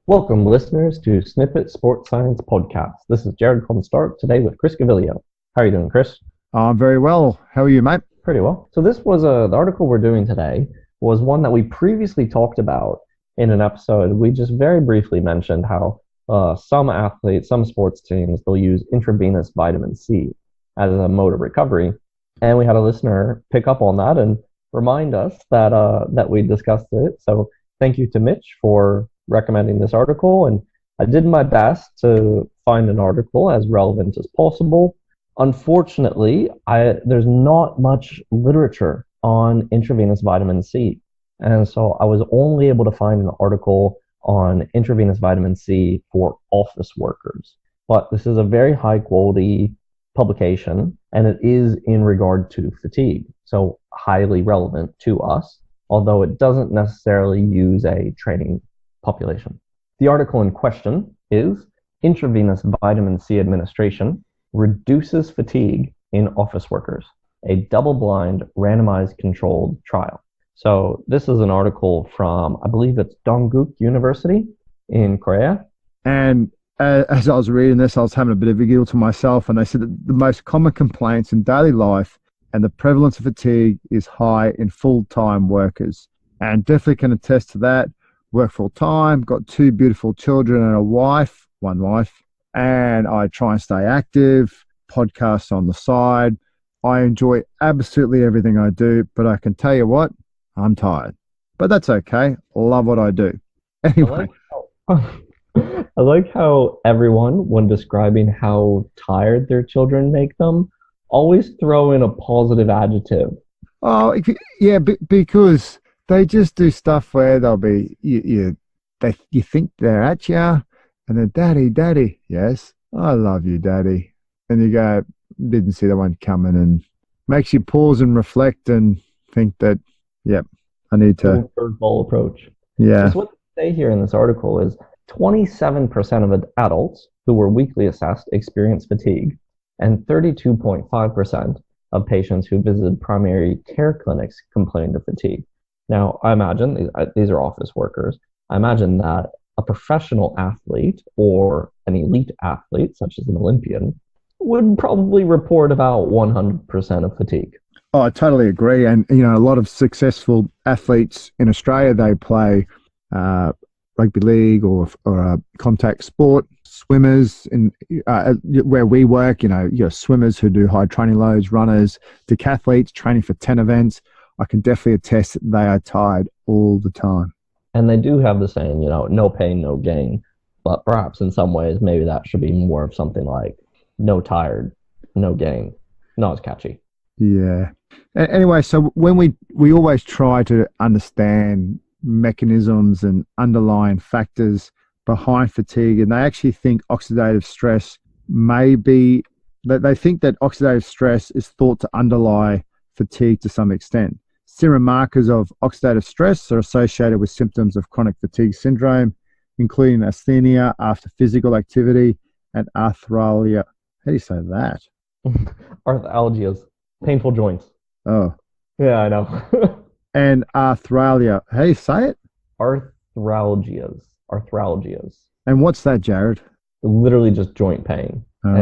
Welcome, listeners, to Snippit Sports Science Podcast. This is Jared Stark today with Chris Gavilio. How are you doing, Chris? I'm very well. How are you, mate? Pretty well. So this was the article we're doing today was one that we previously talked about in an episode. We just very briefly mentioned how some athletes, some sports teams, they'll use intravenous vitamin C as a mode of recovery. And we had a listener pick up on that and remind us that we discussed it. So thank you to Mitch for recommending this article, and I did my best to find an article as relevant as possible. Unfortunately, there's not much literature on intravenous vitamin C, and so I was only able to find an article on intravenous vitamin C for office workers. But this is a very high quality publication, and it is in regard to fatigue, so highly relevant to us, although it doesn't necessarily use a training population. The article in question is Intravenous Vitamin C Administration Reduces Fatigue in Office Workers, a double-blind randomized controlled trial. So this is an article from, I believe it's Dongguk University in Korea. And as I was reading this, I was having a bit of a giggle to myself, and they said that the most common complaints in daily life and the prevalence of fatigue is high in full-time workers. And definitely can attest to that. Work full time, got two beautiful children and one wife, and I try and stay active, podcasts on the side. I enjoy absolutely everything I do, but I can tell you what, I'm tired. But that's okay. Love what I do. Anyway. I like how everyone, when describing how tired their children make them, always throw in a positive adjective. Oh, yeah, because they just do stuff where they'll be, you think they're at you, and then, Daddy, yes, I love you, Daddy. And you go, didn't see that one coming, and makes you pause and reflect and think that, yep, I need to. Curveball approach. Yeah. So what they say here in this article is 27% of adults who were weekly assessed experienced fatigue, and 32.5% of patients who visited primary care clinics complained of fatigue. Now, I imagine, these are office workers, I imagine that a professional athlete or an elite athlete, such as an Olympian, would probably report about 100% of fatigue. Oh, I totally agree. And, a lot of successful athletes in Australia, they play rugby league or a contact sport. Swimmers, where we work, swimmers who do high training loads, runners, decathletes training for 10 events. I can definitely attest that they are tired all the time. And they do have the saying, no pain, no gain. But perhaps in some ways, maybe that should be more of something like no tired, no gain. Not as catchy. Yeah. Anyway, so when we always try to understand mechanisms and underlying factors behind fatigue, and they actually think oxidative stress may be, they think that oxidative stress is thought to underlie fatigue to some extent. Serum markers of oxidative stress are associated with symptoms of chronic fatigue syndrome, including asthenia after physical activity and arthralgia. How do you say that? Arthralgias, painful joints. Oh. Yeah, I know. And arthralgia. How do you say it? Arthralgias. And what's that, Jared? Literally just joint pain. Oh,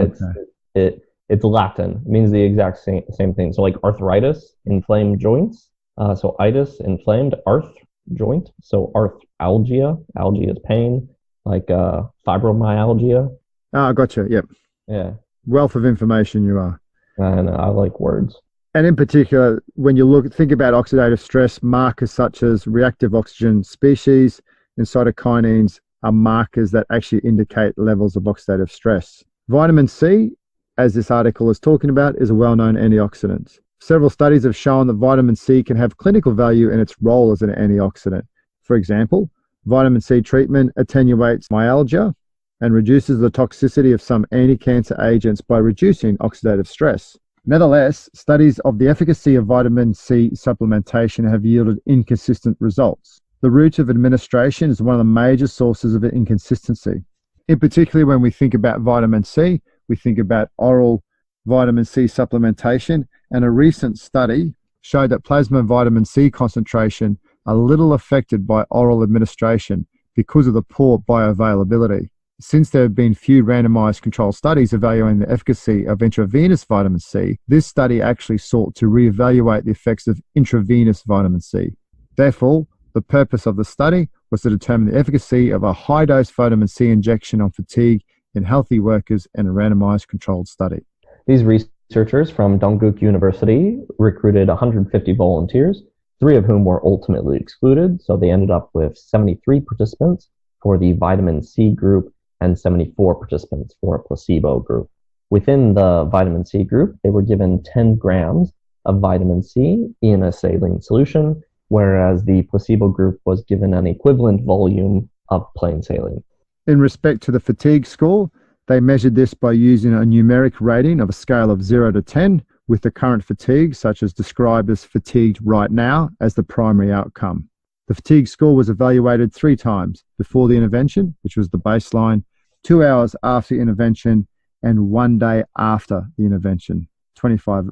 okay. It's Latin. It means the exact same thing. So like arthritis, inflamed joints. So itis, inflamed, arth, joint. So arthralgia, algia is pain, like fibromyalgia. Ah, gotcha. Yep. Yeah. Wealth of information you are. And I like words. And in particular, when you think about oxidative stress, markers such as reactive oxygen species and cytokinins are markers that actually indicate levels of oxidative stress. Vitamin C, as this article is talking about, is a well-known antioxidant. Several studies have shown that vitamin C can have clinical value in its role as an antioxidant. For example, vitamin C treatment attenuates myalgia and reduces the toxicity of some anti-cancer agents by reducing oxidative stress. Nevertheless, studies of the efficacy of vitamin C supplementation have yielded inconsistent results. The route of administration is one of the major sources of inconsistency. In particular, when we think about vitamin C, we think about oral vitamin C supplementation, and a recent study showed that plasma vitamin C concentration are little affected by oral administration, because of the poor bioavailability. Since there have been few randomized control studies evaluating the efficacy of intravenous vitamin C, this study actually sought to reevaluate the effects of intravenous vitamin C. Therefore, the purpose of the study was to determine the efficacy of a high-dose vitamin C injection on fatigue in healthy workers in a randomized controlled study. These researchers from Dongguk University recruited 150 volunteers, 3 of whom were ultimately excluded, so they ended up with 73 participants for the vitamin C group and 74 participants for a placebo group. Within the vitamin C group, they were given 10 grams of vitamin C in a saline solution, whereas the placebo group was given an equivalent volume of plain saline. In respect to the fatigue score, they measured this by using a numeric rating of a scale of 0 to 10, with the current fatigue, such as described as fatigued right now, as the primary outcome. The fatigue score was evaluated 3 times: before the intervention, which was the baseline, 2 hours after the intervention, and 1 day after the intervention, 24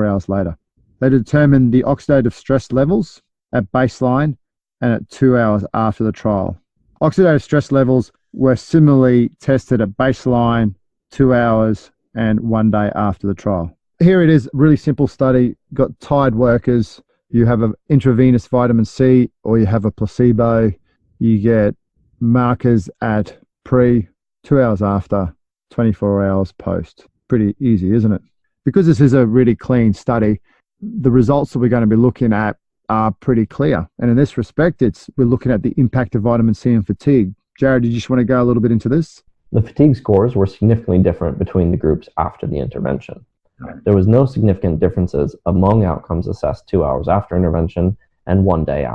hours later. They determined the oxidative stress levels at baseline and at 2 hours after the trial. Oxidative stress levels were similarly tested at baseline, 2 hours, and 1 day after the trial. Here it is, really simple study. Got tired workers. You have an intravenous vitamin C or you have a placebo. You get markers at pre, 2 hours after, 24 hours post. Pretty easy, isn't it? Because this is a really clean study, the results that we're going to be looking at are pretty clear. And in this respect, we're looking at the impact of vitamin C and fatigue. Jared, did you just want to go a little bit into this? The fatigue scores were significantly different between the groups after the intervention. There was no significant differences among outcomes assessed 2 hours after intervention and 1 day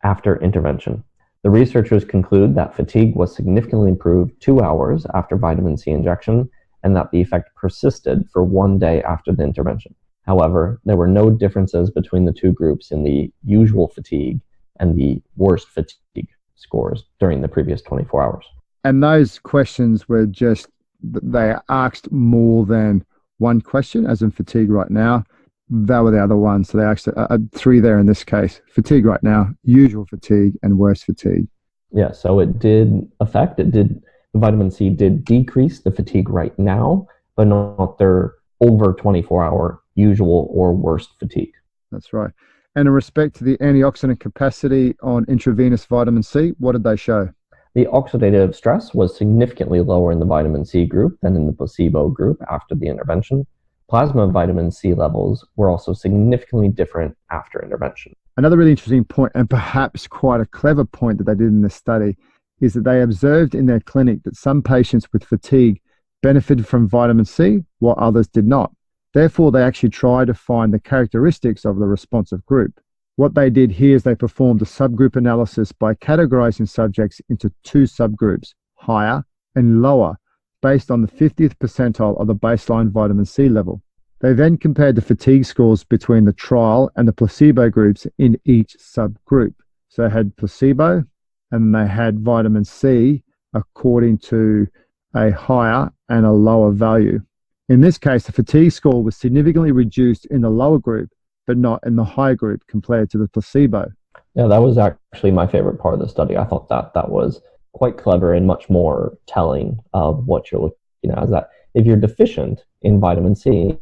after intervention. The researchers conclude that fatigue was significantly improved 2 hours after vitamin C injection and that the effect persisted for 1 day after the intervention. However, there were no differences between the 2 groups in the usual fatigue and the worst fatigue scores during the previous 24 hours. And those questions were just, they asked more than one question, as in fatigue right now. They were the other ones. So they asked 3 there in this case: fatigue right now, usual fatigue, and worst fatigue. Yeah, so the vitamin C did decrease the fatigue right now, but not their over 24-hour usual or worst fatigue. That's right. And in respect to the antioxidant capacity on intravenous vitamin C, what did they show? The oxidative stress was significantly lower in the vitamin C group than in the placebo group after the intervention. Plasma vitamin C levels were also significantly different after intervention. Another really interesting point, and perhaps quite a clever point that they did in this study, is that they observed in their clinic that some patients with fatigue benefited from vitamin C while others did not. Therefore, they actually tried to find the characteristics of the responsive group. What they did here is they performed a subgroup analysis by categorizing subjects into 2 subgroups, higher and lower, based on the 50th percentile of the baseline vitamin C level. They then compared the fatigue scores between the trial and the placebo groups in each subgroup. So they had placebo and they had vitamin C according to a higher and a lower value. In this case, the fatigue score was significantly reduced in the lower group, but not in the high group compared to the placebo. Yeah, that was actually my favorite part of the study. I thought that was quite clever and much more telling of what you're looking at, is that if you're deficient in vitamin C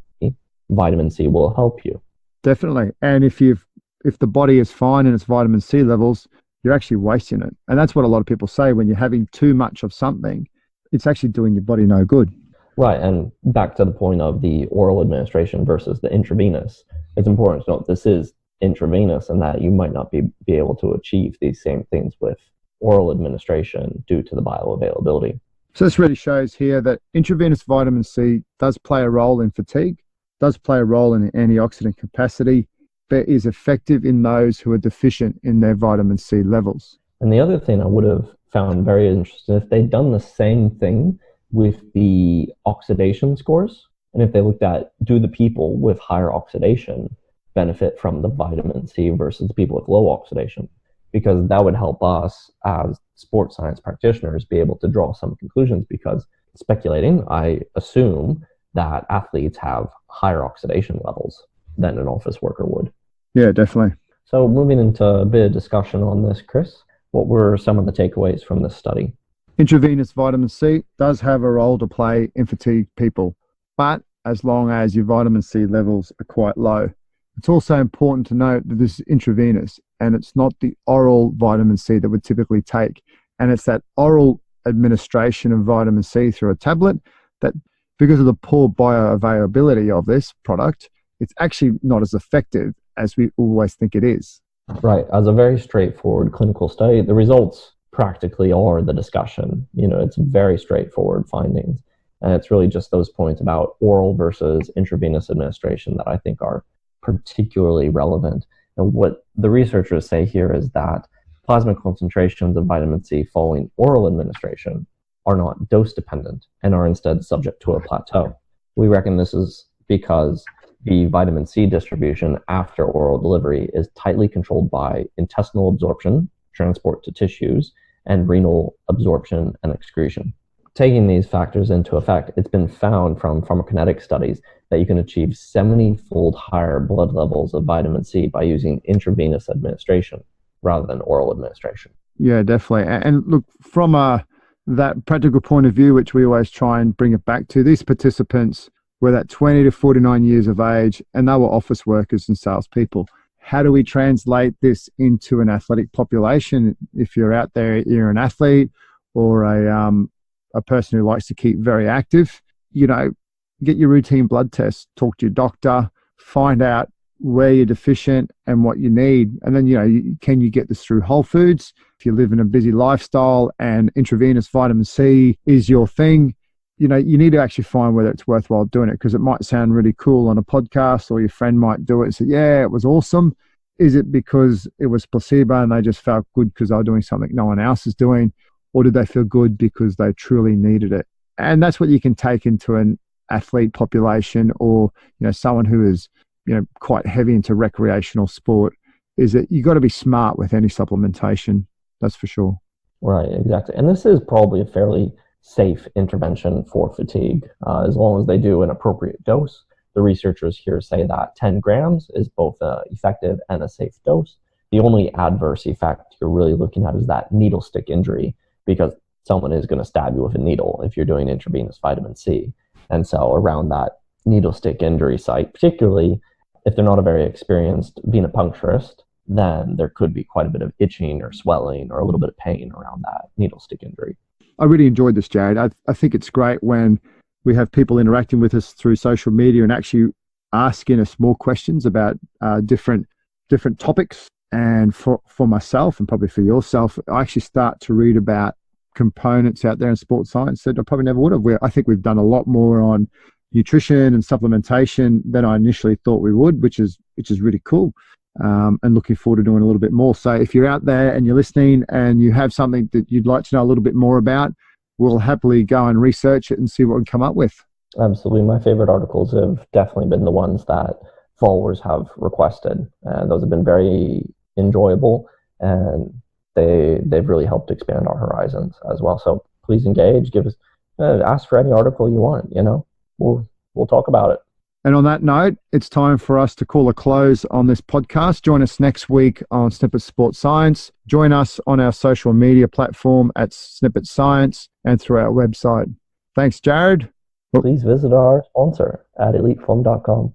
will help you. Definitely. And if the body is fine in its vitamin C levels, you're actually wasting it. And that's what a lot of people say: when you're having too much of something, it's actually doing your body no good. Right, and back to the point of the oral administration versus the intravenous, it's important to note this is intravenous and that you might not be able to achieve these same things with oral administration due to the bioavailability. So this really shows here that intravenous vitamin C does play a role in fatigue, does play a role in the antioxidant capacity, but is effective in those who are deficient in their vitamin C levels. And the other thing I would have found very interesting, if they'd done the same thing with the oxidation scores, and if they looked at, do the people with higher oxidation benefit from the vitamin C versus the people with low oxidation? Because that would help us as sports science practitioners be able to draw some conclusions, because speculating, I assume that athletes have higher oxidation levels than an office worker would. Yeah, definitely. So moving into a bit of discussion on this, Chris, What were some of the takeaways from this study? Intravenous vitamin C does have a role to play in fatigued people, but as long as your vitamin C levels are quite low. It's also important to note that this is intravenous and it's not the oral vitamin C that we typically take. And it's that oral administration of vitamin C through a tablet that, because of the poor bioavailability of this product, it's actually not as effective as we always think it is. Right. As a very straightforward clinical study, the results practically are the discussion. It's very straightforward findings. And it's really just those points about oral versus intravenous administration that I think are particularly relevant. And what the researchers say here is that plasma concentrations of vitamin C following oral administration are not dose dependent and are instead subject to a plateau. We reckon this is because the vitamin C distribution after oral delivery is tightly controlled by intestinal absorption, transport to tissues, and renal absorption and excretion. Taking these factors into effect, it's been found from pharmacokinetic studies that you can achieve 70-fold higher blood levels of vitamin C by using intravenous administration rather than oral administration. Yeah, definitely. And look, from that practical point of view, which we always try and bring it back to, these participants were at 20 to 49 years of age, and they were office workers and salespeople. How do we translate this into an athletic population? If you're out there, you're an athlete or a person who likes to keep very active, get your routine blood tests, talk to your doctor, find out where you're deficient and what you need. And then, can you get this through Whole Foods? If you live in a busy lifestyle and intravenous vitamin C is your thing, you need to actually find whether it's worthwhile doing it, because it might sound really cool on a podcast, or your friend might do it and say, yeah, it was awesome. Is it because it was placebo and they just felt good because they were doing something no one else is doing? Or did they feel good because they truly needed it? And that's what you can take into an athlete population, or someone who is quite heavy into recreational sport, is that you got to be smart with any supplementation. That's for sure. Right, exactly. And this is probably a fairly safe intervention for fatigue, as long as they do an appropriate dose. The researchers here say that 10 grams is both effective and a safe dose. The only adverse effect you're really looking at is that needle stick injury, because someone is going to stab you with a needle if you're doing intravenous vitamin C. And so around that needle stick injury site, particularly if they're not a very experienced venipuncturist, then there could be quite a bit of itching or swelling or a little bit of pain around that needle stick injury. I really enjoyed this, Jared. I think it's great when we have people interacting with us through social media and actually asking us more questions about different topics. And for myself, and probably for yourself, I actually start to read about components out there in sports science that I probably never would have. I think we've done a lot more on nutrition and supplementation than I initially thought we would, which is really cool. And looking forward to doing a little bit more. So if you're out there and you're listening and you have something that you'd like to know a little bit more about, we'll happily go and research it and see what we can come up with. Absolutely. My favorite articles have definitely been the ones that followers have requested. And those have been very enjoyable, and they've really helped expand our horizons as well. So please engage, give us, ask for any article you want, we'll talk about it. And on that note, it's time for us to call a close on this podcast. Join us next week on Snippit Sports Science. Join us on our social media platform at Snippit Science and through our website. Thanks, Jared. Please visit our sponsor at eliteform.com.